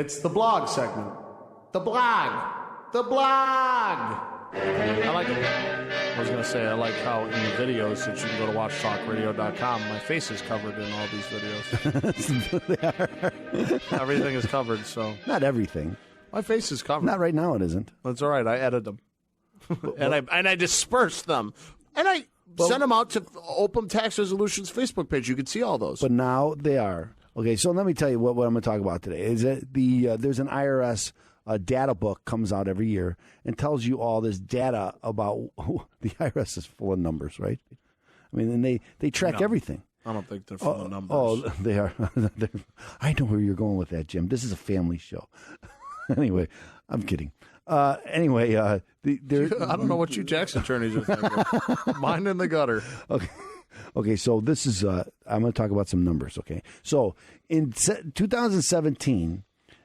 It's the blog segment. The blog. The blog. I like it. I was going to say, I like how in the videos that you can go to watchtalkradio.com, my face is covered in all these videos. Everything is covered, so. Not everything. My face is covered. Not right now, it isn't. That's all right. I edit them. and I disperse them. And I send them out to Opem Tax Resolutions Facebook page. You can see all those. But now they are. Okay, so let me tell you what I'm going to talk about today. Is that there's an IRS data book comes out every year and tells you all this data about the IRS is full of numbers, right? I mean, and they track everything. I don't think they're full of numbers. Oh, they are. I know where you're going with that, Jim. This is a family show. Anyway, I'm kidding. I don't know what you Jackson attorneys are thinking. Mine in the gutter. Okay, so this is, I'm going to talk about some numbers, okay? So in 2017,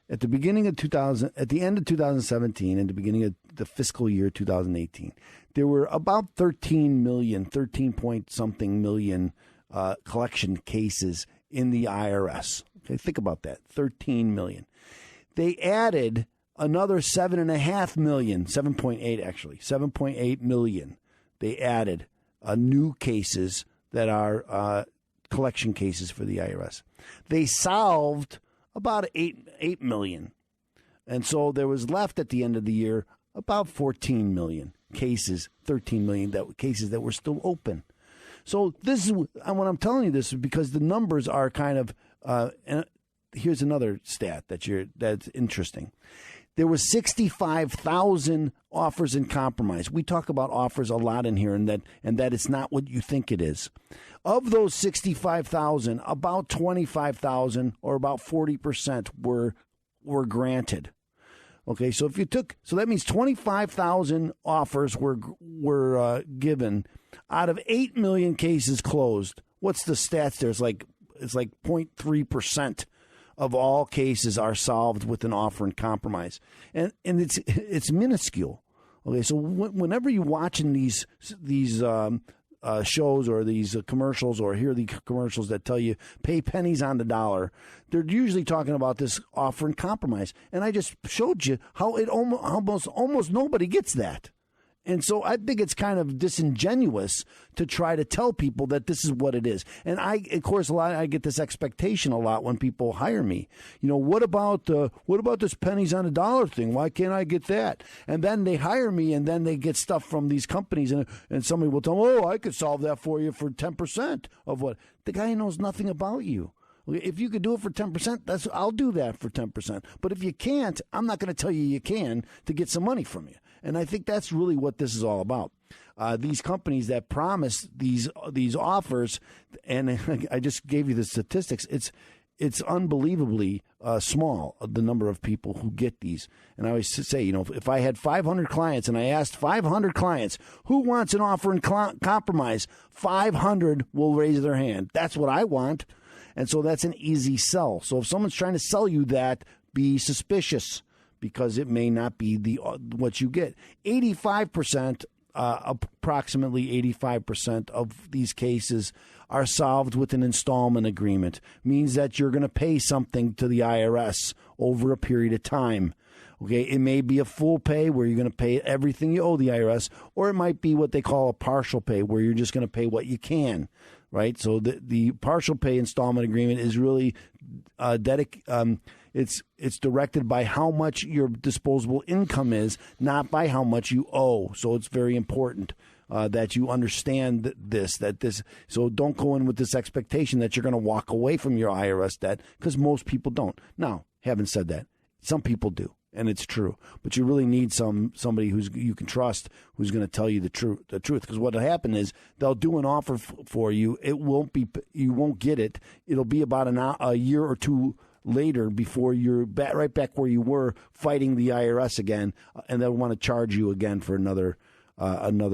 at the end of 2017 and the beginning of the fiscal year 2018, there were about 13 point something million collection cases in the IRS. Okay, think about that, 13 million. They added another 7.5 million, 7.8 million. They added new cases that are collection cases for the IRS. They solved about 8 million. And so there was left at the end of the year about 14 million cases, 13 million cases that were still open. So this is what I'm telling you this is because the numbers are kind of and here's another stat that's interesting. There was 65,000 offers in compromise. We talk about offers a lot in here, and that it's not what you think it is. Of those 65,000, about 25,000 or about 40% were granted. Okay, so that means 25,000 offers were given out of 8 million cases closed. What's the stats there? It's like 0.3%. Of all cases are solved with an offer in compromise, and it's minuscule. Okay, so whenever you're watching these shows or these commercials or hear the commercials that tell you pay pennies on the dollar, they're usually talking about this offer in compromise. And I just showed you how it almost nobody gets that. And so I think it's kind of disingenuous to try to tell people that this is what it is. And I get this expectation a lot when people hire me. You know, what about this pennies on a dollar thing? Why can't I get that? And then they hire me, and then they get stuff from these companies, and somebody will tell them, I could solve that for you for 10% of what the guy knows nothing about you. If you could do it for 10%, I'll do that for 10%. But if you can't, I'm not going to tell you can to get some money from you. And I think that's really what this is all about. These companies that promise these offers, and I just gave you the statistics. It's unbelievably small, the number of people who get these. And I always say, if I had 500 clients and I asked 500 clients who wants an offer in compromise, 500 will raise their hand. That's what I want. And so that's an easy sell. So if someone's trying to sell you that, be suspicious, because it may not be what you get. 85%, approximately 85% of these cases are solved with an installment agreement. Means that you're going to pay something to the IRS over a period of time. Okay, it may be a full pay where you're going to pay everything you owe the IRS, or it might be what they call a partial pay where you're just going to pay what you can. Right, so the partial pay installment agreement is really it's directed by how much your disposable income is, not by how much you owe. So it's very important that you understand this. So don't go in with this expectation that you're going to walk away from your IRS debt, because most people don't. Now, having said that, some people do. And it's true, but you really need somebody you can trust, who's going to tell you the truth. Because what will happen is they'll do an offer for you. You won't get it. It'll be about a year or two later before you're right back where you were fighting the IRS again, and they'll want to charge you again for another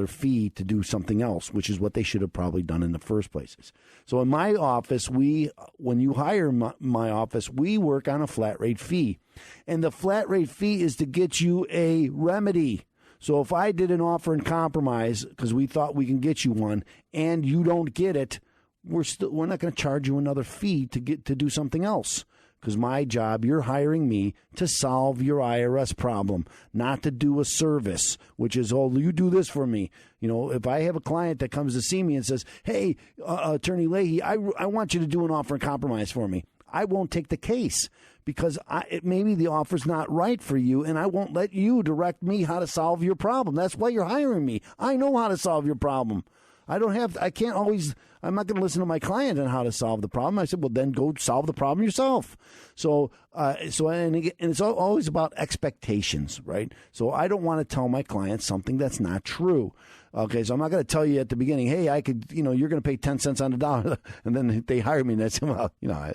fee to do something else, which is what they should have probably done in the first place. So in my office, when you hire my office, we work on a flat rate fee. And the flat rate fee is to get you a remedy. So if I did an offer in compromise because we thought we can get you one and you don't get it, we're not going to charge you another fee to do something else. Because my job, you're hiring me to solve your IRS problem, not to do a service, which is, oh, you do this for me. You know, if I have a client that comes to see me and says, hey, Attorney Leahy, I want you to do an offer and compromise for me, I won't take the case because maybe the offer's not right for you, and I won't let you direct me how to solve your problem. That's why you're hiring me. I know how to solve your problem. I'm not going to listen to my client on how to solve the problem. I said, well, then go solve the problem yourself. So it's always about expectations, right? So I don't want to tell my clients something that's not true. Okay, so I'm not going to tell you at the beginning, hey, you're going to pay 10 cents on the dollar, and then they hire me, and I say, well,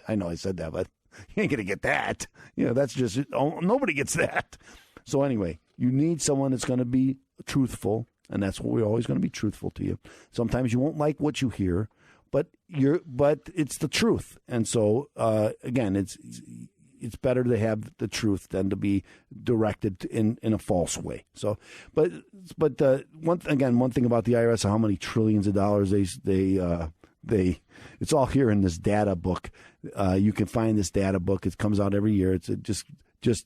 I know I said that, but you ain't going to get that. That's just, nobody gets that. So anyway, you need someone that's going to be truthful. And that's what we're always going to be truthful to you. Sometimes you won't like what you hear, but it's the truth. And so again, it's better to have the truth than to be directed in a false way. So, but one thing about the IRS, how many trillions of dollars they it's all here in this data book. You can find this data book. It comes out every year. It's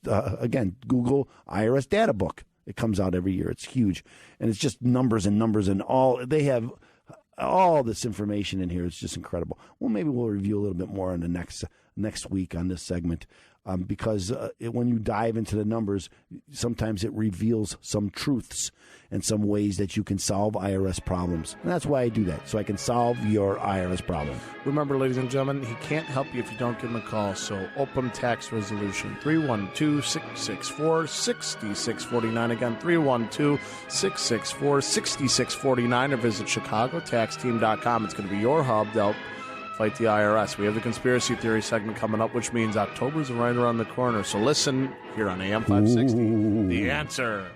again, Google IRS data book. It comes out every year. It's huge. And it's just numbers and numbers and they have all this information in here. It's just incredible. Well, maybe we'll review a little bit more in the next week on this segment because when you dive into the numbers, sometimes it reveals some truths and some ways that you can solve IRS problems. And that's why I do that, so I can solve your IRS problem. Remember, ladies and gentlemen, he can't help you if you don't give him a call. So Opem Tax Resolution, 312-664-6649. Again, 312-664-6649, or visit ChicagoTaxTeam.com. It's going to be your hub to help fight the IRS. We have the conspiracy theory segment coming up, which means October's right around the corner. So listen here on AM560, The Answer.